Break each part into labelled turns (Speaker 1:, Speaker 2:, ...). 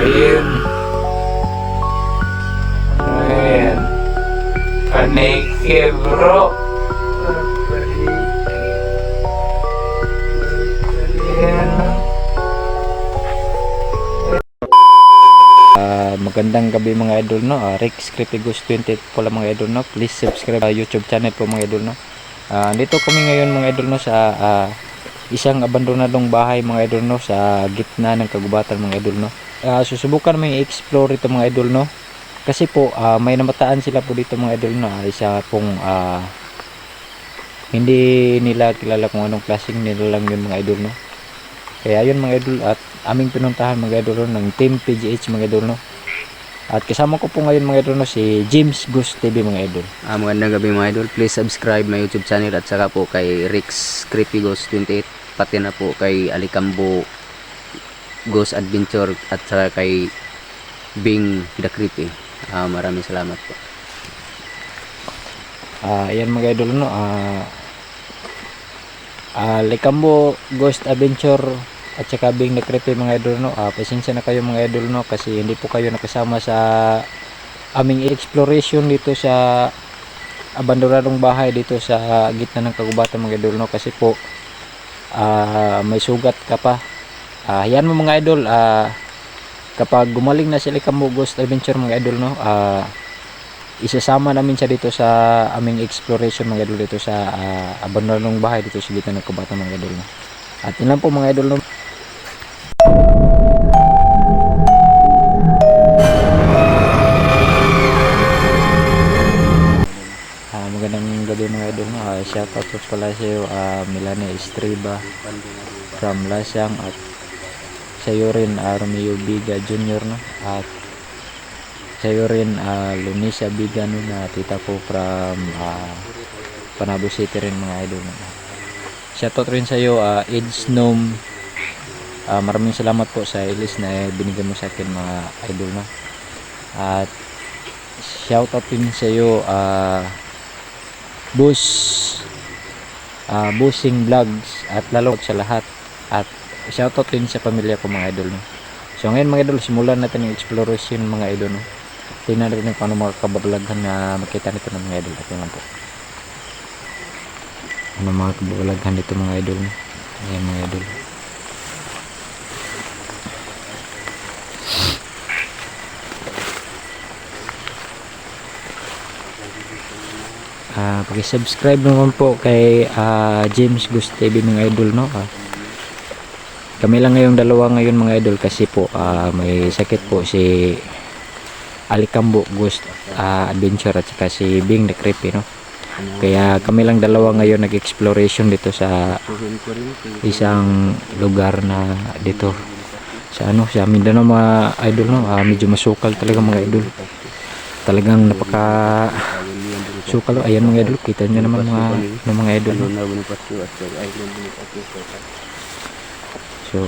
Speaker 1: Ayun. Ayan. Paniki bro.
Speaker 2: Magandang gabi mga idol, no. Rex Creepy Ghost 28 po lang mga idol, no. Please subscribe YouTube channel po mga idol, no. Dito kami ngayon mga idol, no, sa isang abandonadong bahay mga idol, no, sa gitna ng kagubatan mga idol, no. Susubukan namin i-explore ito mga idol, no. Kasi po may namataan sila po dito mga idol, no. Isa pong hindi nila kilala kung anong klaseng nila lang yun mga idol, no. Kaya ayun mga idol, at aming pinuntahan mga idol, no, ng Team PGH mga idol, no. At kasama ko po ngayon mga idol, no, si James Ghost TV mga idol.
Speaker 3: Magandang gabi mga idol. Please subscribe my YouTube channel at saka po kay Rex Creepy Ghost 28, pati na po kay Alicambo Ghost Adventure at saka kay Bing the Creepy. Maraming salamat po.
Speaker 2: Ayan mga idol, no. Alicambo Ghost Adventure at saka Bing the Creepy mga idol, no. Pasensya na kayo mga idol, no, kasi hindi po kayo nakasama sa aming exploration dito sa abandonadong bahay dito sa gitna ng kagubatan mga idol, no, kasi po may sugat ka pa. Yan mo mga idol, kapag gumaling na si Alicambo Ghost Adventure mga idol, no, isasama namin siya dito sa aming exploration mga idol dito sa abandonadong bahay dito sa gitna ng kagubatan mga idol, no. At yun lang po mga idol, no. Magandang gabi mga idol, no. Shoutout po pala sa iyo, Milane Estreba from Lasang, at sa iyo rin Romeo Biga Jr., no. At sa iyo rin Lunisa Biga, no, na tita ko from Panabo City rin mga idol, no. Shoutout rin sa iyo Eds Nom. Maraming salamat po sa ilis na binigyan mo sa akin mga idol, no. At shoutout din sa iyo Busing Vlogs, at lalo sa lahat, at shoutout din sa pamilya ko mga idol, no. So ngayon mga idol, simulan natin yung exploration mga idol, no. Tingnan natin kung ano mga kababalaghan na makita nito ng mga idol. At yun lang po, ano mga kababalaghan dito mga idol, no. Ayan mga idol. Paki-subscribe naman po kay James Ghost TV mga idol, no. Kami lang ngayong dalawa ngayon mga idol, kasi po may sakit po si Alicambo Ghost Adventure at saka si Bing the Creepy, no. Kaya kami lang dalawa ngayon nag-exploration dito sa isang lugar na dito sa sa Mindanao mga idol, no. Medyo masukal talaga mga idol, talagang napaka sukal. Ayan mga idol, kita nyo naman mga idol, no? So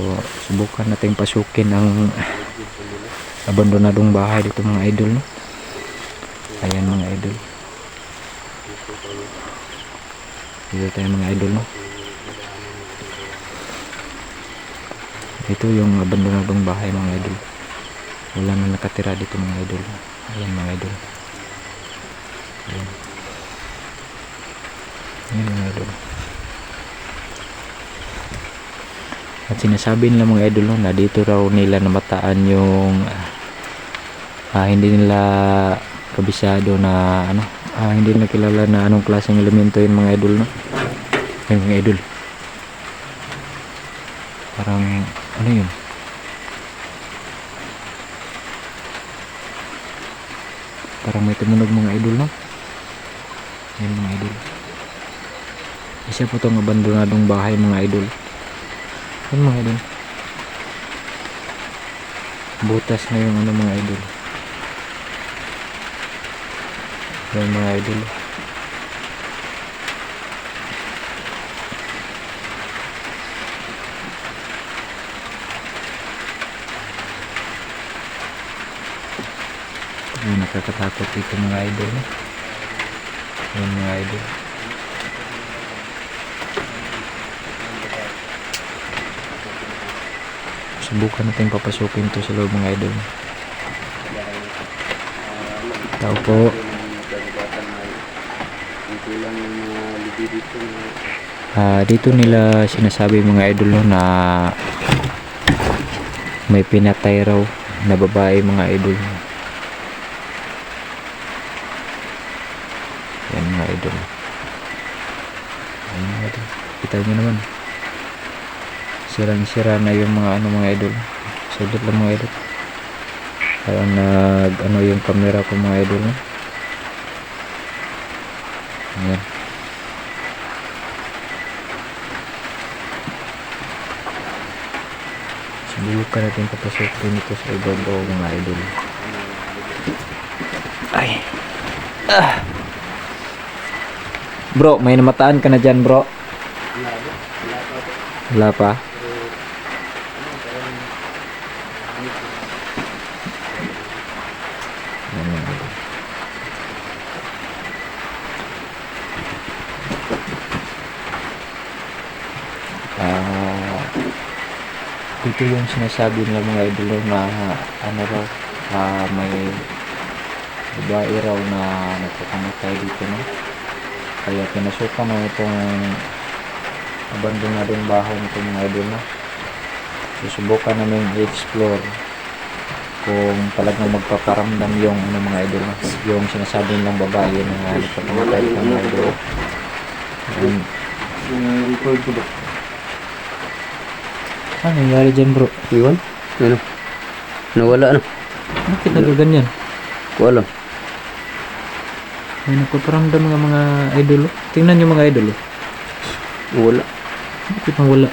Speaker 2: subukan natin pasukin ang abandonadong bahay dito mga idol, no? Ayan mga idol, dito tayo mga idol, no? Ito yung abandonadong bahay mga idol, wala na nakatira dito mga idol. Ayan mga idol, ayan. Ayan mga idol. At sinasabi nila mga idol, no, na dito raw nila namataan yung hindi nila kabisado na hindi nila kilala na anong klaseng elemento yun mga idol, no. Ayan mga idol, parang ano yun, parang may tumunog mga idol, no. Ayan mga idol, isa po itong abandonadong bahay mga idol. Ayan mga idol, butas na yung mga idol. Ayan mga idol, ayan, nakakatakot dito mga idol, no? Ayan mga idol, Subukan natin papasukin to sa loob mga idol. Tao po. Dito nila sinasabi mga idol no, na may pinatay raw na babae mga idol. Yan mga idol. Ayan mga idol. Kita nyo naman. Sirang-sira na yung mga mga idol. Sulit lang mga idol. Parang yung camera ko mga idol. No? Ayan. Subukan natin papasukin ito sa ibabaw mga idol. Ay. Bro, may namataan ka na dyan bro? Wala pa? Ito yung sinasabi nila mga idol na may babae raw na nagpakamatay dito no? Kaya pinasukan na itong abandonadong bahay nito mga idol no? Susubukan namin i-explore kung talagang magpaparamdam yung mga idol no? Yung sinasabi nilang babae na nagpakamatay dito mga idol.
Speaker 3: Record ko ba?
Speaker 2: Ano nangyari dyan bro?
Speaker 3: Iwan? Ano? Nawala na.
Speaker 2: Bakit nagaganyan?
Speaker 3: Wala.
Speaker 2: May nagpaparamdam mga idol. Tingnan nyo mga idol.
Speaker 3: Wala.
Speaker 2: Bakit nawala?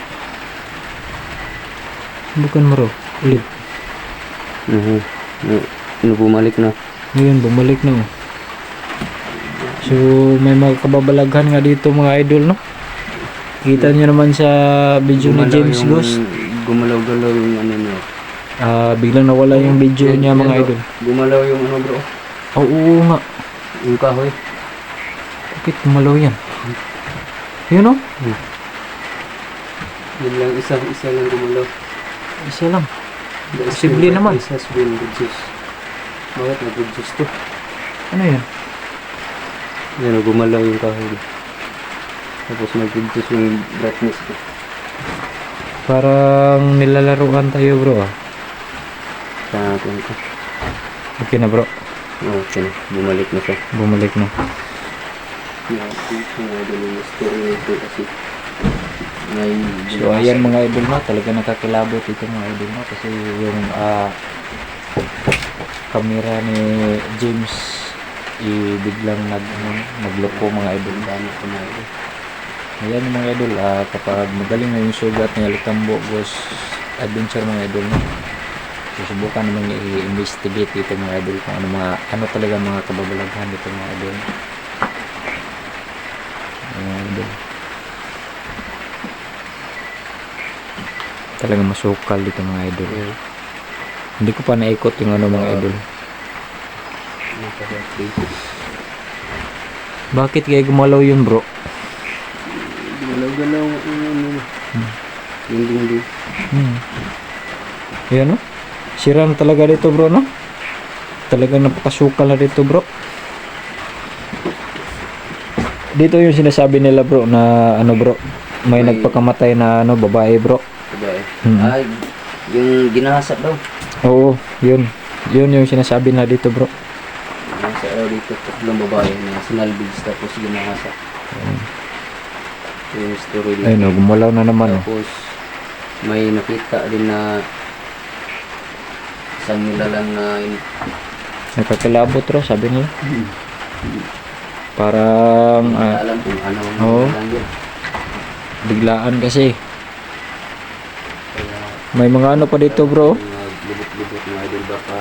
Speaker 2: Bukan mo raw. Ulit.
Speaker 3: Bumalik na.
Speaker 2: Ngayon bumalik na oh. So may mga kababalaghan nga dito mga idol no? Kita nyo naman sa video ni James Ghost.
Speaker 3: Gumalaw-galaw yung ano niya.
Speaker 2: Biglang nawala yung video niya mga idol.
Speaker 3: Gumalaw yung ano bro.
Speaker 2: Oo nga.
Speaker 3: Yung kahoy.
Speaker 2: Bakit gumalaw yan? Yun o?
Speaker 3: Yun lang, isa lang gumalaw.
Speaker 2: Isa lang. Posible naman.
Speaker 3: Isa spin reduce. Bakit nag-reduce to?
Speaker 2: Ano yan?
Speaker 3: Yan, gumalaw yung kahoy. Tapos nag-reduce yung brightness ko.
Speaker 2: Parang nilalaruan tayo bro ah.
Speaker 3: Saan natin ito?
Speaker 2: Okay na bro.
Speaker 3: Okay na, bumalik na siya.
Speaker 2: Bumalik na.
Speaker 3: Yung story nito kasi
Speaker 2: So ayan mga idol no, talaga nakakilabot ito mga idol no, kasi yung camera ni James biglang nagloko mga idol. Ayan mga idol, kapag magaling na yung sugat ng Alicambo Ghost Adventure mga idol no, susubukan naman i-investigate ito mga idol kung ano talaga mga kababalaghan dito mga idol. Idol. Talaga masukal dito mga idol. Hindi ko pa naikot yung mga idol. Bakit kaya gumalaw yun bro?
Speaker 3: Galaw-galaw yung dingding.
Speaker 2: Ayan no? Sira na talaga dito bro no? Talagang napakasukal na dito bro. Dito yung sinasabi nila bro na bro, may nagpakamatay na babae bro.
Speaker 3: Babae? Ay, yung ginahasap daw.
Speaker 2: Oo, yun yung sinasabi na dito bro.
Speaker 3: Nasa araw dito, tatlong babae na sinalbigs tapos ginahasap. Yung story dito.
Speaker 2: Ayun gumalaw na naman.
Speaker 3: Tapos may nakita din na isang nilalang na
Speaker 2: Nakakilabot raw sabi nila. Parang
Speaker 3: alam kung ano lang yun.
Speaker 2: Biglaan kasi.
Speaker 3: Kaya
Speaker 2: May mga pa dito bro.
Speaker 3: libot-libot mga idol baka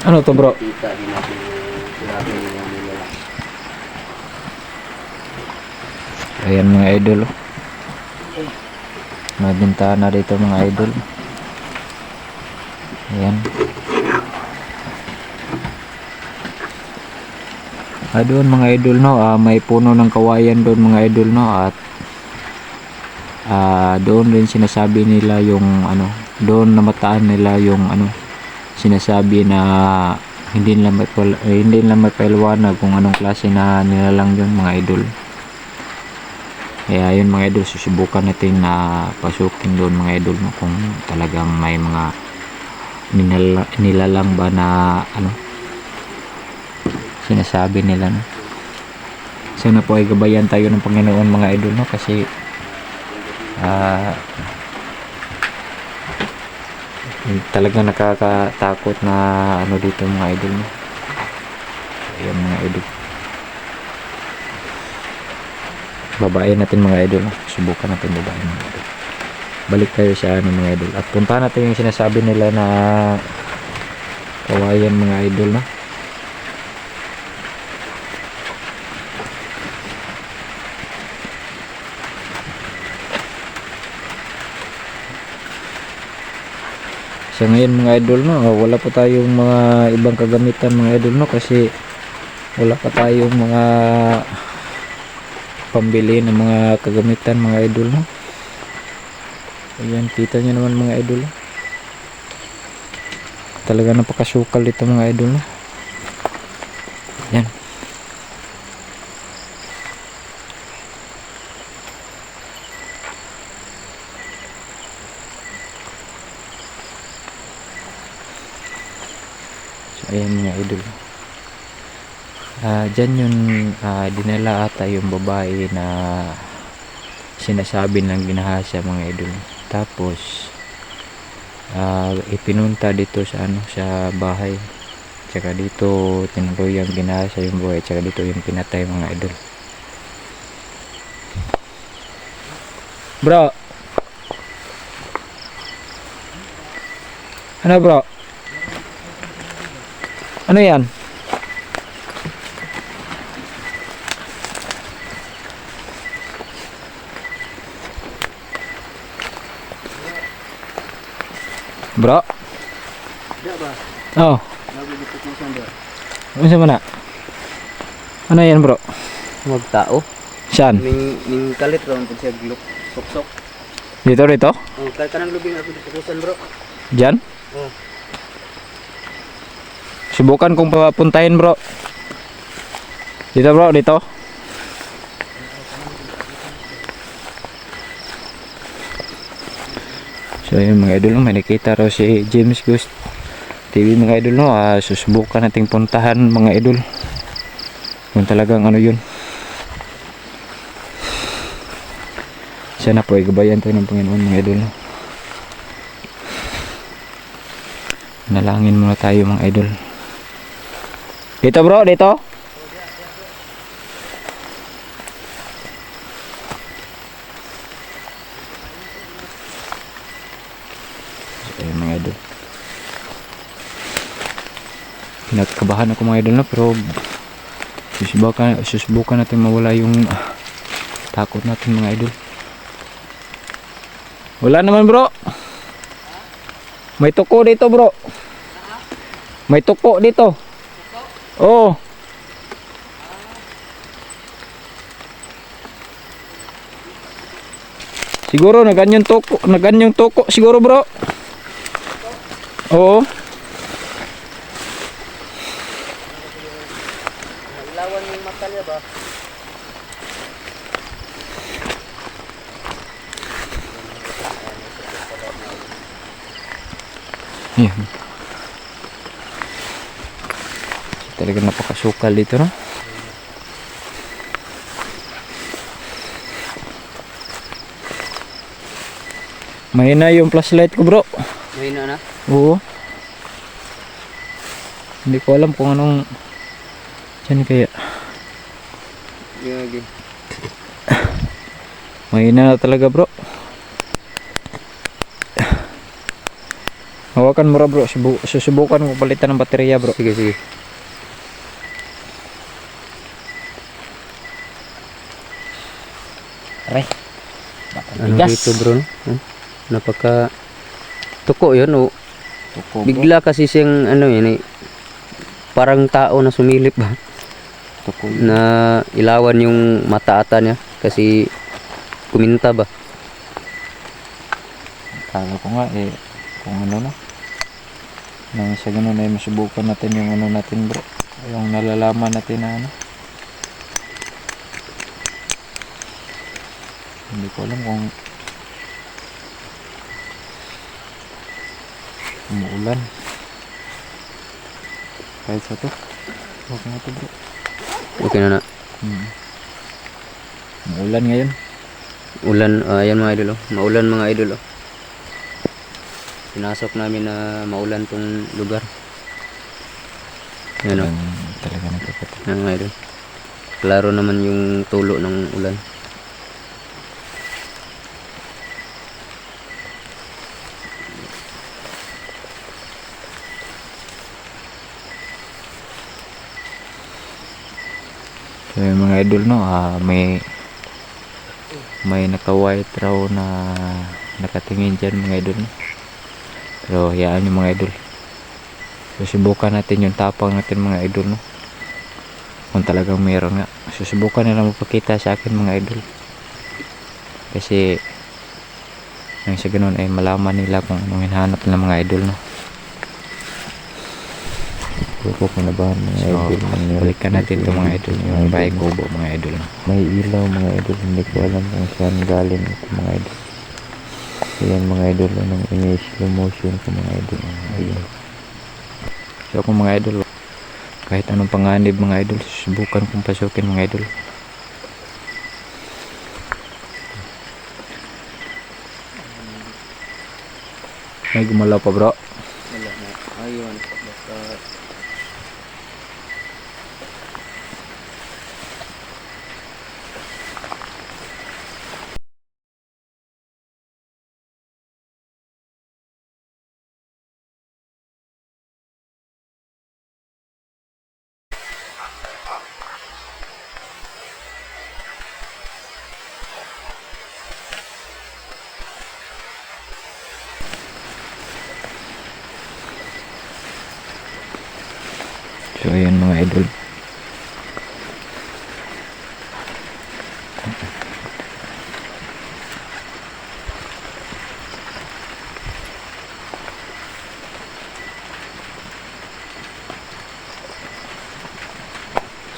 Speaker 2: Ano to bro?
Speaker 3: kita din natin yung sinabi niya nila.
Speaker 2: Ayan mga idol. May bintana dito mga idol. Ayan. Doon mga idol no, may puno ng kawayan doon mga idol no, at doon rin sinasabi nila yung doon namataan nila yung ano sinasabi na hindi nila mapaliwanag kung anong klase na nilalang yun mga idol. Kaya yun mga idol, susubukan natin na pasukin doon mga idol no, kung talagang may mga nilalang ba na ano sinasabi nila no. Sana po ay gabayan tayo ng Panginoon mga idol no, kasi talagang nakakatakot na ano dito mga idol no. Ayan mga idol, babayin natin mga idol no. Subukan natin babayin mga idol. Balik tayo sa ano mga idol at puntahan natin yung sinasabi nila na kawayan mga idol no. Sa ngayon mga idol no, wala pa tayong mga ibang kagamitan mga idol no, kasi wala pa tayong mga pambili ng mga kagamitan mga idol no. Ayan, kita nyo naman mga idol, talaga napakasukal dito mga idol no. Ayan, so ayan mga idol, dyan yung dinala ata yung babae na sinasabi ng ginahasa mga idol. Tapos ipinunta dito sa ano sa bahay, tsaka dito tinuluyang ginahasa yung buhay, tsaka dito yung pinatay mga idol. Bro, ano bro, ano yan? Bro? Oh. Ano sa mana? Ano yan bro?
Speaker 3: Huwag tao.
Speaker 2: Saan?
Speaker 3: Ning kalit ron pag siya glok sok-sok.
Speaker 2: Dito?
Speaker 3: Oh, kay kanang lubing ako ditukusan bro.
Speaker 2: Diyan?
Speaker 3: Oh.
Speaker 2: Subukan kong papuntahin bro. Dito bro, dito. So yun mga idol, may nakita raw si James Ghost TV mga idol no. Susubukan nating puntahan mga idol kung talagang ano yun. Sana po ay gabayan tayo ng Panginoon mga idol no. Nalangin muna tayo mga idol. Dito bro, dito. Ayun mga idol, pinagkabahan ako mga idol na, pero susubukan natin mawala yung takot natin mga idol. Wala naman bro, may tuko dito bro, may tuko dito. Oo. Siguro naganyang tuko siguro bro. Oo.
Speaker 3: Ilawan yung mata niya ba?
Speaker 2: Yan. Talagang napakasukal dito no. Mahina yung flashlight ko bro.
Speaker 3: Mahina na?
Speaker 2: Oo. Hindi ko alam kung anong dyan kaya.
Speaker 3: Gagi.
Speaker 2: Mahina na talaga bro. Hawakan mo ra bro. Susubukan ko palitan ng baterya bro.
Speaker 3: Sige, sige.
Speaker 2: Aray.
Speaker 3: Ano dito bro? Napaka tuko yun o.
Speaker 2: Tuko, bro.
Speaker 3: Bigla kasi siyang ano yun eh, parang tao na sumilip ba?
Speaker 2: Tuko.
Speaker 3: Na ilawan yung mata ata niya kasi kuminta ba?
Speaker 2: Kala ko nga eh kung ano na. Nang sa ganun ay masubukan natin yung ano natin bro. Yung nalalaman natin na ano. Hindi ko alam kung umuulan. Kahit sa to. Huwag na to bro.
Speaker 3: Okay na na.
Speaker 2: Umuulan ngayon.
Speaker 3: Ulan, ayan mga idol, oh. Maulan mga idol, oh. Pinasok namin na maulan tong lugar. Yan, oh.
Speaker 2: Talaga nagkakata.
Speaker 3: Yan mga idol. Klaro naman yung tulo ng ulan.
Speaker 2: So yung mga idol no, may naka-white raw na nakatingin dyan mga idol no. Pero hayaan yung mga idol. Susubukan natin yung tapang natin mga idol no. Kung talagang meron nga. Susubukan nila magpakita sa akin mga idol. Kasi nang sa ganun ay malaman nila kung anong hinahanap ng mga idol no.
Speaker 4: Buko ko na ba mga idol?
Speaker 2: Balikan natin itong mga idol. Yung bahay kubo mga idol no.
Speaker 4: May ilaw mga idol. Hindi ko alam kung saan galing ito mga idol. Ayan mga idol. Anong ini-slow motion ko mga idol. Ayan.
Speaker 2: So kung mga idol, kahit anong panganib mga idol, susubukan kong pasukin mga idol. May gumalaw pa bro.
Speaker 3: Wala na. Ayun. Basta
Speaker 2: So ayan mga idol.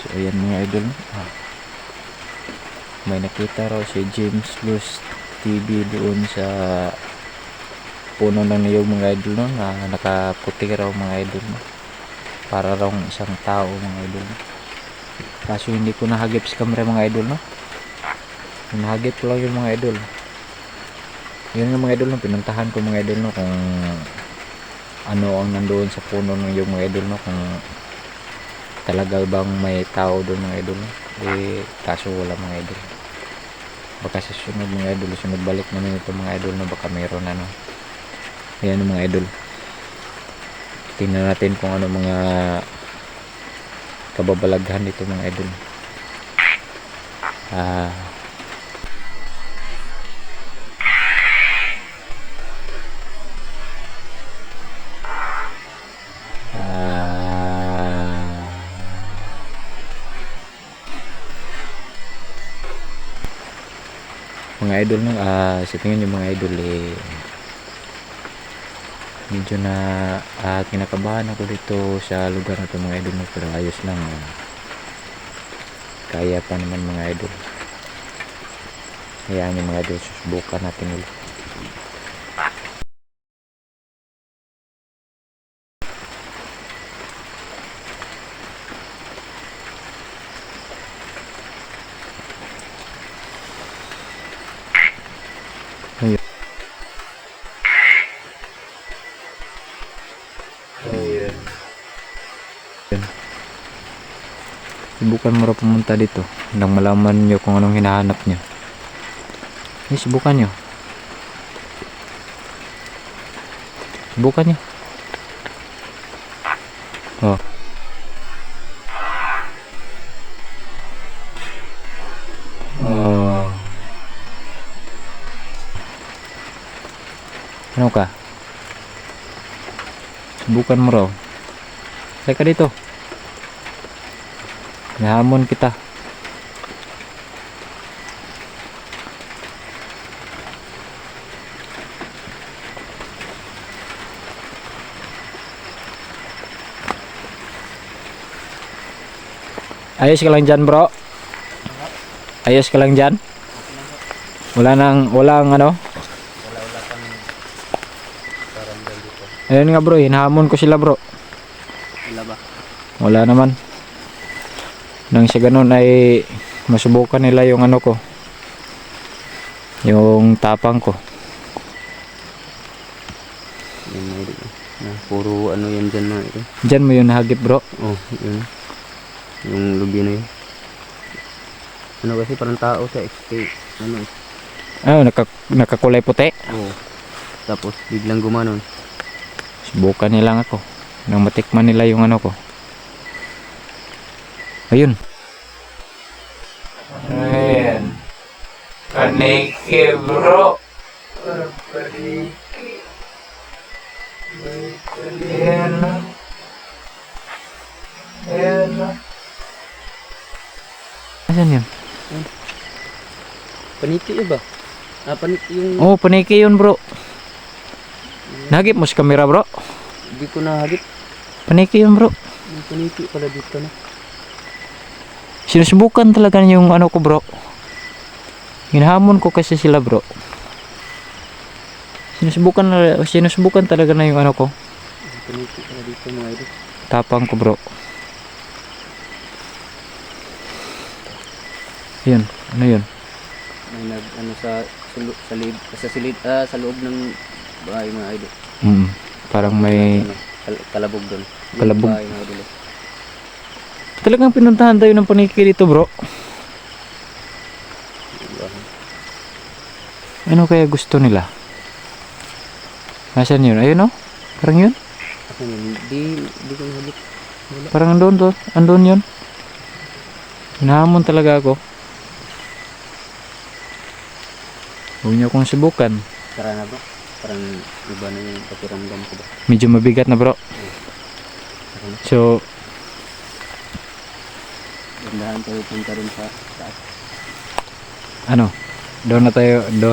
Speaker 2: So ayan mga idol. May nakita raw si James Luz TV doon sa puno ng niyog mga idol no, na nakaputi raw mga idol no. Para raw isang tao mga idol no. Kaso hindi ko nahagip sa camera mga idol no. Nahagip ko lang yung mga idol. Yun yung mga idol no, pinuntahan ko mga idol no, kung ano ang nandoon sa puno ng niyog mga idol no, kung talaga bang may tao doon mga idol no. Eh kaso wala mga idol. Baka sa sunod mga idol, sunod balik namin ito mga idol no, baka meron ano. Ayan yung mga idol. Tingnan natin kung ano mga kababalaghan dito mga idol. Mga idol no, sa tingin yung mga idol eh medyo na kinakabahan ako dito sa lugar na ito mga idol no, pero ayos lang kaya pa naman mga idol. Hayaan yung mga idol, susubukan natin ulit. Subukan mo raw pumunta dito nang malaman nyo kung anong hinahanap nyo. Subukan nyo. Subukan nyo. Oh. Oh. Ano ka? Subukan mo raw. Teka dito. Nahamon kita. Ayos ka lang dyan bro. Ayos ka lang dyan. Walang ano.
Speaker 3: Wala pang paramdam dito.
Speaker 2: Ayun nga bro, hinahamon ko sila bro.
Speaker 3: Wala ba?
Speaker 2: Wala naman. Nang sa ganun ay masubukan nila yung ano ko. Yung tapang ko.
Speaker 3: Yan mga idol. Puro ano yan dyan mga idol.
Speaker 2: Diyan mo yun nahagip bro.
Speaker 3: Oh, yun. Yung lubi na yun. Ano kasi parang tao sa XP. Ano?
Speaker 2: Nakakulay puti.
Speaker 3: Oh. Tapos biglang gumanon.
Speaker 2: Subukan nila ako. Nang matikman nila yung ano ko. Ayun.
Speaker 1: Ayan. Paniki bro. Ayan na. Ayan na.
Speaker 2: Asan yun?
Speaker 3: Paniki yun ba? Paniki yung...
Speaker 2: Oh, paniki yun bro. Nahagip mo sa camera bro.
Speaker 3: Hindi ko nahagip.
Speaker 2: Paniki yun bro.
Speaker 3: Yung paniki pala dito na.
Speaker 2: Sinusubukan talaga yung ano ko bro. Hinahamon ko kasi sila bro. Sinusubukan talaga na yung ano ko.
Speaker 3: Yung paniki pala dito mga idol.
Speaker 2: Tapang ko bro. Yun, ano yun?
Speaker 3: May nag ano sa loob ng bahay mga idol.
Speaker 2: Parang may
Speaker 3: Ano, kalabog doon.
Speaker 2: Kalabog.
Speaker 3: Bahay mga idol.
Speaker 2: talagang pinuntahan tayo ng paniki dito bro. Ano kaya gusto nila? Nasaan yun? Ayun o? Parang yun?
Speaker 3: Ako yun, di ko nahagip.
Speaker 2: Parang andun to. Andun yun. Hinahamon talaga ako. Huwag niyo akong subukan.
Speaker 3: Tara na bro. Parang iba na yung pakiramdam ko ba.
Speaker 2: Medyo mabigat na bro. So,
Speaker 3: Gandahan tayo punta rin sa taas.
Speaker 2: ano? Doon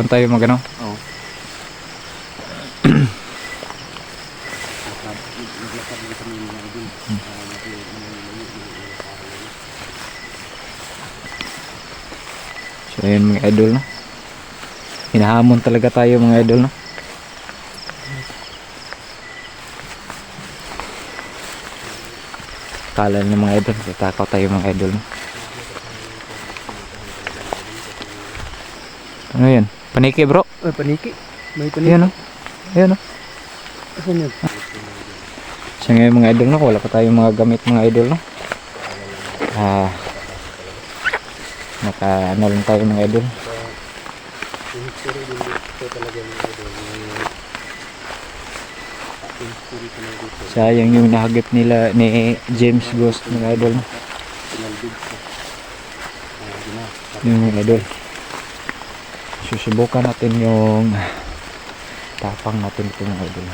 Speaker 2: tayo magano?
Speaker 3: Oo.
Speaker 2: So, ayun mga idol no. Hinahamon talaga tayo mga idol no. Kala ng mga idol, tatakaw tayo mga idol no. Ano yan? Paniki bro?
Speaker 3: Ay, paniki. May paniki.
Speaker 2: Ayan o. Ayan o.
Speaker 3: Asan yun?
Speaker 2: So ngayon mga idol no, wala pa tayong mga gamit mga idol no. Naka ano lang tayo mga idol. Sayang yung nahagip nila ni James Ghost mga idol no. Yung mga idol. Susubukan natin yung tapang natin ito mga idol.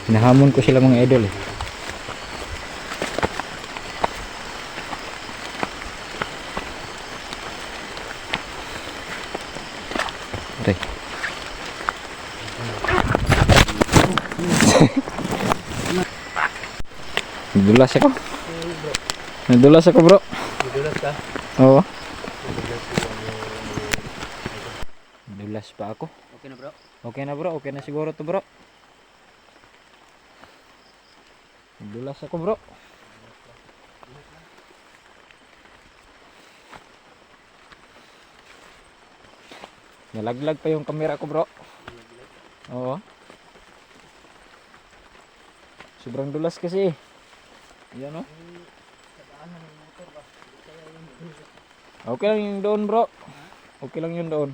Speaker 2: Hinahamon ko sila mga idol eh. Aray. Nadulas ako. Nadulas ako bro.
Speaker 3: Nadulas ka?
Speaker 2: Oo. Nadulas pa ako.
Speaker 3: Okay na bro?
Speaker 2: Okay na bro, okay na siguro to bro. Nadulas ako bro. Nalaglag pa yung camera ko bro. Oo. Sobrang dulas kasi. Yan o. Okay lang yung doon bro. Okay lang yung doon.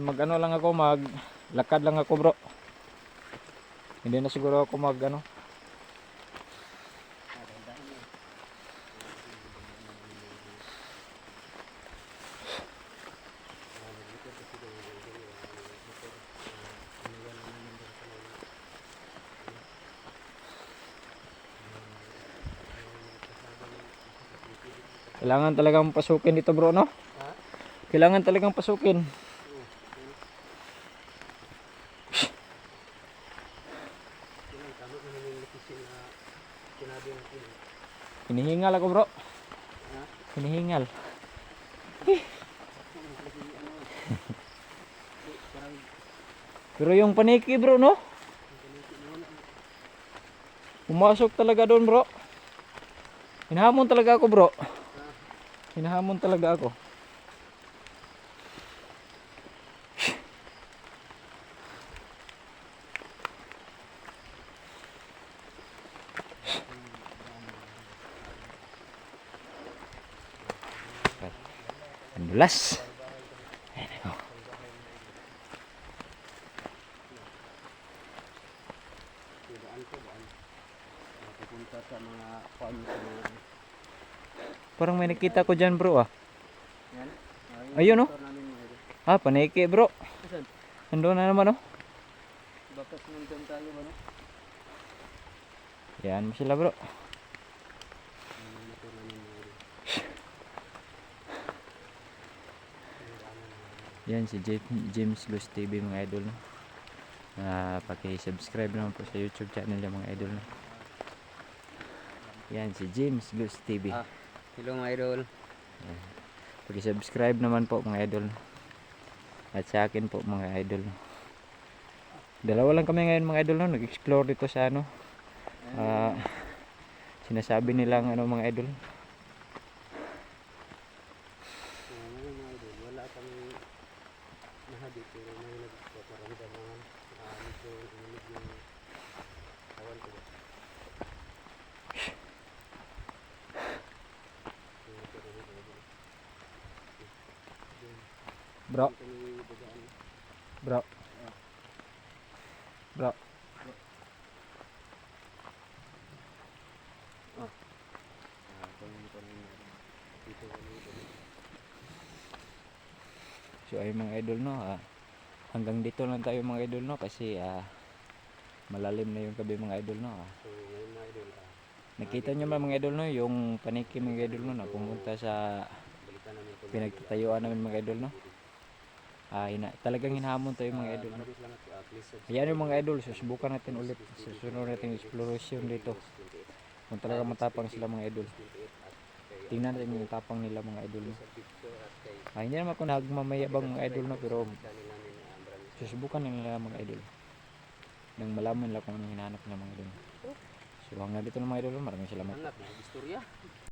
Speaker 2: Mag-ano lang ako, maglakad lang ako bro. Hindi na siguro ako mag-ano. Kailangan talagang pasukin dito bro no? Kailangan talagang pasukin. Hinihingal ako bro. Hinihingal. Pero yung paniki bro, no? Pumasok talaga doon bro. Hinahamon talaga ako bro. Hinahamon talaga ako. Ang dulas. Ayan ako.
Speaker 3: Pupunta sa mga farm sa mga
Speaker 2: Parang may nakita ko dyan bro ah.
Speaker 3: yan.
Speaker 2: Ayun, no?
Speaker 3: Motor namin mga idol.
Speaker 2: Ah, paniki bro.
Speaker 3: Saan?
Speaker 2: Nandun na naman oh.
Speaker 3: Bakas nandun tayo ba no?
Speaker 2: Yan mo sila bro.
Speaker 3: Yung motor namin mga idol.
Speaker 2: Yan si James Luz TV mga idol no. Paki-subscribe naman po sa YouTube channel ng mga idol no. Yan si James Luz TV.
Speaker 3: Ah, hello mga idol.
Speaker 2: Paki-subscribe naman po mga idol no. At sa akin po mga idol no. Dalawa lang kami ngayon mga idol no. Nag-explore dito sa ano. Sinasabi nilang ano mga idol.
Speaker 3: Ngayon mga idol, wala kami nahabi pero may nagpaparamdaman medyo inimig yung kawan ko ba? Yung motor namin mga idol.
Speaker 2: Bro,
Speaker 3: Kami bagaan.
Speaker 2: bro. Bro.
Speaker 3: Dito kami idol.
Speaker 2: So ay mga idol no, hanggang dito lang tayo mga idol no kasi malalim na yung gabi mga idol no.
Speaker 3: So ngayon mga idol,
Speaker 2: Nakita nyo ba mga idol no yung paniki mga idol no na pumunta sa
Speaker 3: balikan namin ito.
Speaker 2: pinagtatayuan namin mga idol no. Talagang hinahamon tayo mga idol no.
Speaker 3: Maraming salamat. Please subscribe.
Speaker 2: Ayan yung mga idol, susubukan natin ulit sa sunod nating exploration dito. Kung talaga matapang sila mga idol. Tingnan natin yung tapang nila mga idol no. Hindi naman ako nagmamayabang mga idol no pero susubukan nila mga idol. Nang malaman nila kung anong hinahanap nila mga idol. So hanggang dito na mga idol, maraming salamat.
Speaker 3: Hanap ng istorya.